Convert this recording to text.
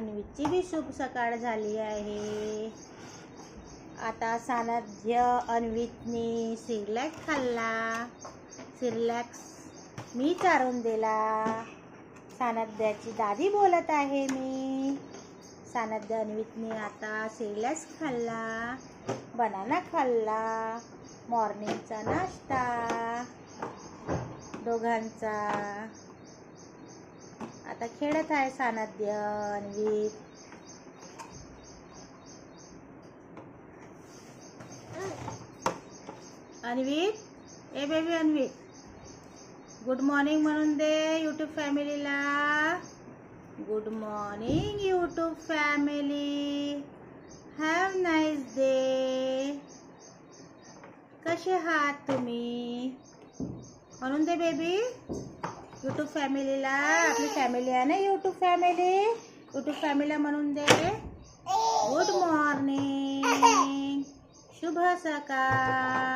अन्वीची बी शुभ सकाळ झाली आहे. आता सानध्य अन्वीतनी सिरलॅक्स खाल्ला. सिरलॅक्स मी चारून दिला. सानध्याची दादी बोलत आहे मी. सानध्य अन्वीतनी आता सिरलॅक्स खाल्ला, बनाना खाल्ला, मॉर्निंगचा नाश्ता दोघांचा. आता खेळत आहे सानध्य अन्वीत. अन्वीत ए बेबी अन्वीत, गुड मॉर्निंग म्हणून दे यूट्यूब फॅमिलीला. Good morning YouTube family, have nice day. कसे आहात तुम्ही म्हणून दे बेबी यूट्यूब फॅमिलीला. आपली फॅमिली आहे ना यूट्यूब फॅमिली. यूट्यूब फॅमिलीला म्हणून दे गुड मॉर्निंग, शुभ सकाळ.